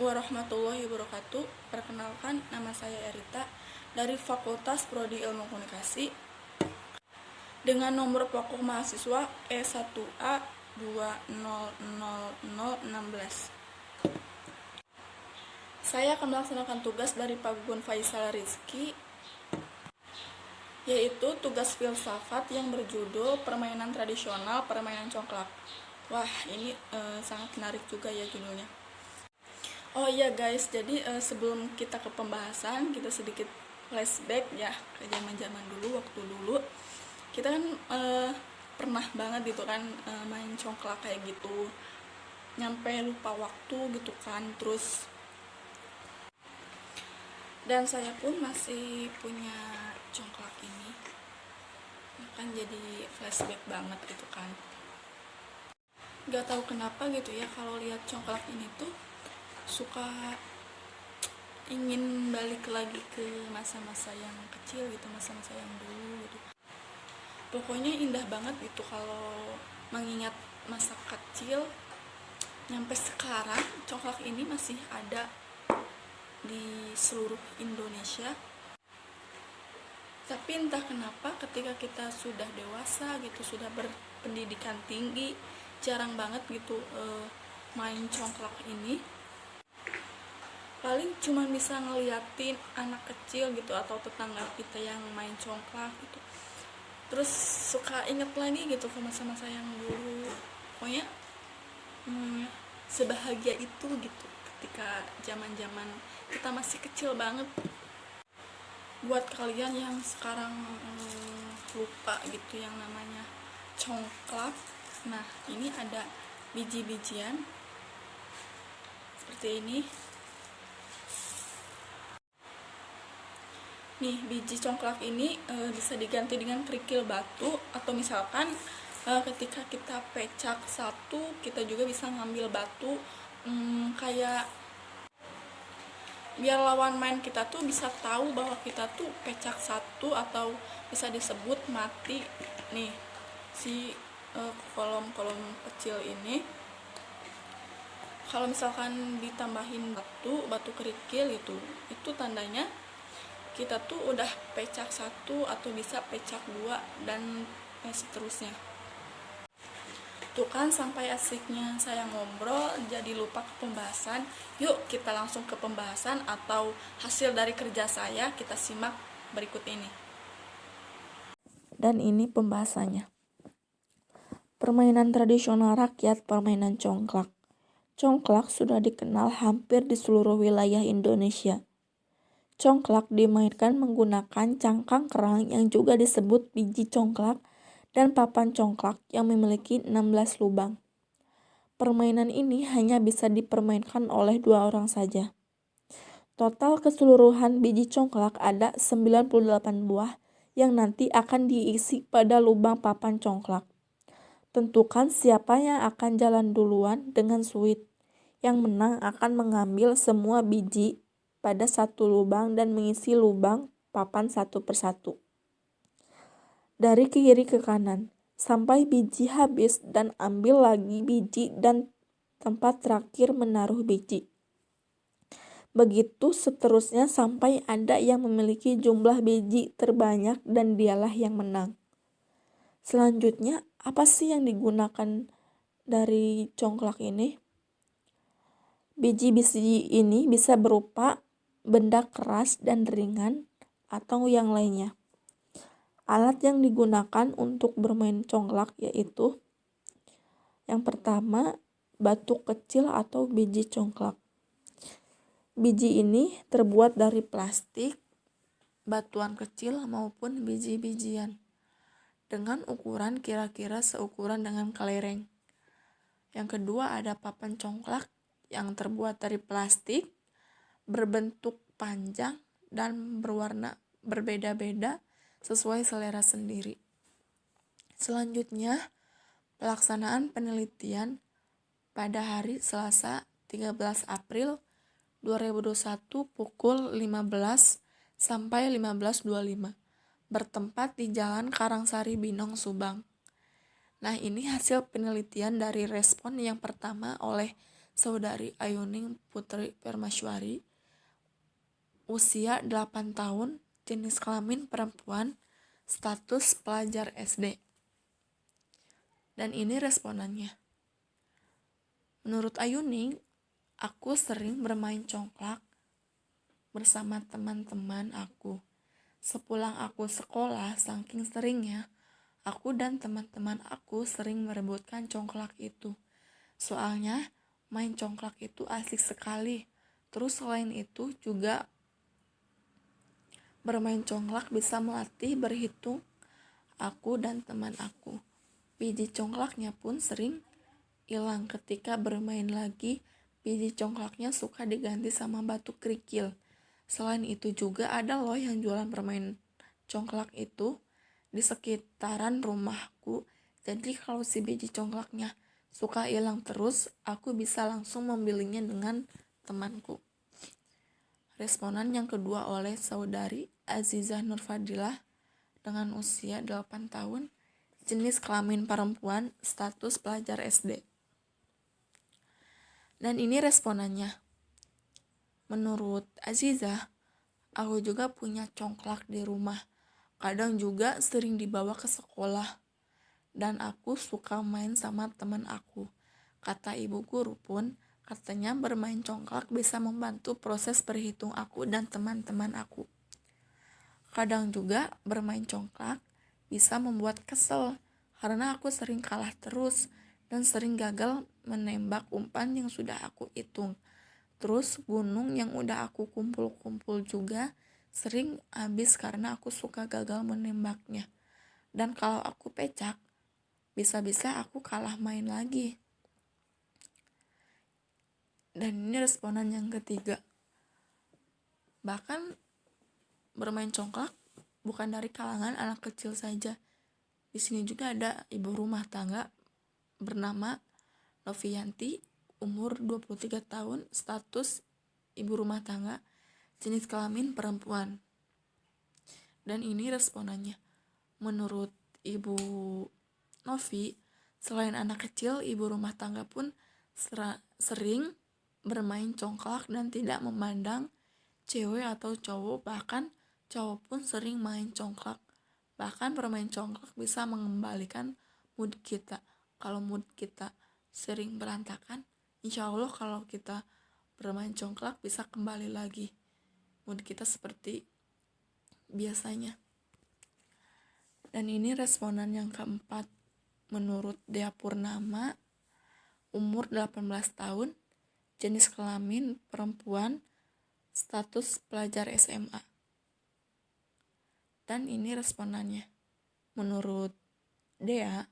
Warahmatullahi wabarakatuh. Perkenalkan, nama saya Erita dari Fakultas Prodi Ilmu Komunikasi dengan nomor pokok mahasiswa E1A 200016. Saya akan melaksanakan tugas dari Pak Gun Faisal Rizky, yaitu tugas filsafat yang berjudul Permainan Tradisional Permainan Congklak. Wah, ini sangat menarik juga ya judulnya. Oh iya guys, jadi sebelum kita ke pembahasan, kita sedikit flashback ya ke zaman-zaman dulu, waktu dulu. Kita kan pernah banget gitu kan main congklak kayak gitu. Nyampe lupa waktu gitu kan, terus dan saya pun masih punya congklak ini. Kan jadi flashback banget gitu kan. Gak tahu kenapa gitu ya, kalau lihat congklak ini tuh suka ingin balik lagi ke masa-masa yang kecil gitu, masa-masa yang dulu gitu. Pokoknya indah banget gitu kalau mengingat masa kecil. Nyampe sekarang congklak ini masih ada di seluruh Indonesia. Tapi entah kenapa ketika kita sudah dewasa gitu, sudah berpendidikan tinggi, jarang banget gitu main congklak ini. Paling cuma bisa ngeliatin anak kecil gitu atau tetangga kita yang main congklak gitu, terus suka inget lagi gitu ke masa-masa yang dulu. Pokoknya sebahagia itu gitu ketika zaman-zaman kita masih kecil banget. Buat kalian yang sekarang lupa gitu yang namanya congklak, nah ini ada biji-bijian seperti ini. Nih, biji congklak ini bisa diganti dengan kerikil batu, atau misalkan ketika kita pecak satu, kita juga bisa ngambil batu, kayak biar lawan main kita tuh bisa tahu bahwa kita tuh pecak satu, atau bisa disebut mati. Nih, si kolom-kolom kecil ini kalau misalkan ditambahin batu kerikil gitu, itu tandanya kita tuh udah pecak satu atau bisa pecak dua dan seterusnya. Tuh kan sampai asiknya saya ngobrol jadi lupa ke pembahasan. Yuk kita langsung ke pembahasan atau hasil dari kerja saya, kita simak berikut ini. Dan ini pembahasannya. Permainan tradisional rakyat, permainan congklak. Congklak sudah dikenal hampir di seluruh wilayah Indonesia. Congklak dimainkan menggunakan cangkang kerang yang juga disebut biji congklak dan papan congklak yang memiliki 16 lubang. Permainan ini hanya bisa dipermainkan oleh 2 orang saja. Total keseluruhan biji congklak ada 98 buah yang nanti akan diisi pada lubang papan congklak. Tentukan siapa yang akan jalan duluan dengan suit. Yang menang akan mengambil semua biji pada satu lubang dan mengisi lubang papan satu persatu. Dari kiri ke kanan, sampai biji habis dan ambil lagi biji dan tempat terakhir menaruh biji. Begitu seterusnya sampai ada yang memiliki jumlah biji terbanyak dan dialah yang menang. Selanjutnya, apa sih yang digunakan dari congklak ini? Biji-biji ini bisa berupa benda keras dan ringan atau yang lainnya. Alat yang digunakan untuk bermain congklak yaitu yang pertama, batu kecil atau biji congklak. Biji ini terbuat dari plastik, batuan kecil maupun biji-bijian dengan ukuran kira-kira seukuran dengan kelereng. Yang kedua ada papan congklak yang terbuat dari plastik, berbentuk panjang dan berwarna berbeda-beda sesuai selera sendiri. Selanjutnya, pelaksanaan penelitian pada hari Selasa 13 April 2021 pukul 15 sampai 15.25 bertempat di Jalan Karangsari Binong, Subang. Nah, ini hasil penelitian dari respon yang pertama oleh Saudari Ayuning Putri Permasyari, usia 8 tahun, jenis kelamin perempuan, status pelajar SD. Dan ini responannya. Menurut Ayuning, aku sering bermain congklak bersama teman-teman aku. Sepulang aku sekolah, saking seringnya, aku dan teman-teman aku sering merebutkan congklak itu. Soalnya, main congklak itu asik sekali. Terus selain itu juga bermain congklak bisa melatih berhitung aku dan teman aku. Biji congklaknya pun sering hilang ketika bermain lagi. Biji congklaknya suka diganti sama batu kerikil. Selain itu juga ada loh yang jualan permen congklak itu di sekitaran rumahku. Jadi kalau si biji congklaknya suka hilang terus, aku bisa langsung membelinya dengan temanku. Responan yang kedua oleh saudari Azizah Nurfadilah dengan usia 8 tahun, jenis kelamin perempuan, status pelajar SD. Dan ini responannya. Menurut Azizah, aku juga punya congklak di rumah. Kadang juga sering dibawa ke sekolah. Dan aku suka main sama teman aku. Kata ibu guru pun, katanya bermain congklak bisa membantu proses berhitung aku dan teman-teman aku. Kadang juga bermain congklak bisa membuat kesel, karena aku sering kalah terus dan sering gagal menembak umpan yang sudah aku hitung. Terus gunung yang udah aku kumpul-kumpul juga sering habis karena aku suka gagal menembaknya. Dan kalau aku pecak, bisa-bisa aku kalah main lagi. Dan ini responan yang ketiga. Bahkan bermain congklak bukan dari kalangan anak kecil saja. Di sini juga ada ibu rumah tangga bernama Novianti, umur 23 tahun, status ibu rumah tangga, jenis kelamin perempuan. Dan ini responannya. Menurut ibu Novi, selain anak kecil, ibu rumah tangga pun sering bermain congklak dan tidak memandang cewek atau cowok, bahkan cowok pun sering main congklak. Bahkan bermain congklak bisa mengembalikan mood kita. Kalau mood kita sering berantakan, insya Allah kalau kita bermain congklak bisa kembali lagi mood kita seperti biasanya. Dan ini responan yang keempat. Menurut Dea Purnama, umur 18 tahun, jenis kelamin perempuan, status pelajar SMA. Dan ini responannya. Menurut Dea,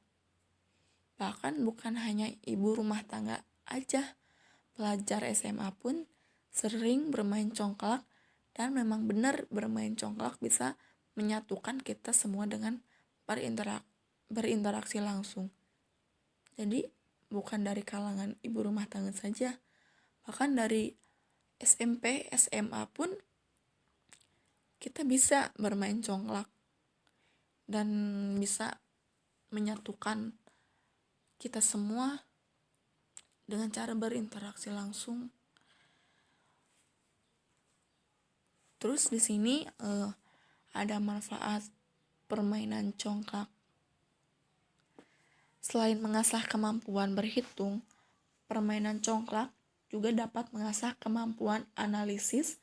bahkan bukan hanya ibu rumah tangga aja, pelajar SMA pun sering bermain congklak, dan memang benar bermain congklak bisa menyatukan kita semua dengan berinteraksi langsung. Jadi bukan dari kalangan ibu rumah tangga saja, bahkan dari SMP, SMA pun kita bisa bermain congklak dan bisa menyatukan kita semua dengan cara berinteraksi langsung. Terus di sini ada manfaat permainan congklak. Selain mengasah kemampuan berhitung, permainan congklak juga dapat mengasah kemampuan analisis.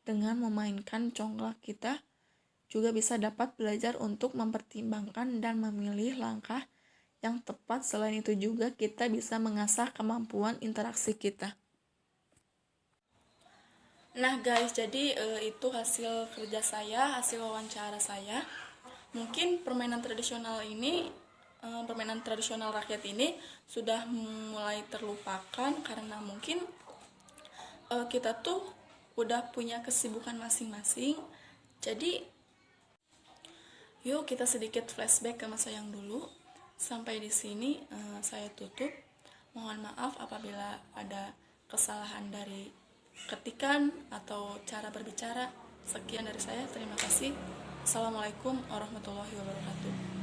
Dengan memainkan congklak, kita juga bisa dapat belajar untuk mempertimbangkan dan memilih langkah yang tepat. Selain itu juga kita bisa mengasah kemampuan interaksi kita. Nah guys, jadi itu hasil kerja saya, hasil wawancara saya. Mungkin permainan tradisional rakyat ini sudah mulai terlupakan karena mungkin kita tuh udah punya kesibukan masing-masing. Jadi yuk kita sedikit flashback ke masa yang dulu. Sampai di sini saya tutup. Mohon maaf apabila ada kesalahan dari ketikan atau cara berbicara. Sekian dari saya, terima kasih. Assalamualaikum warahmatullahi wabarakatuh.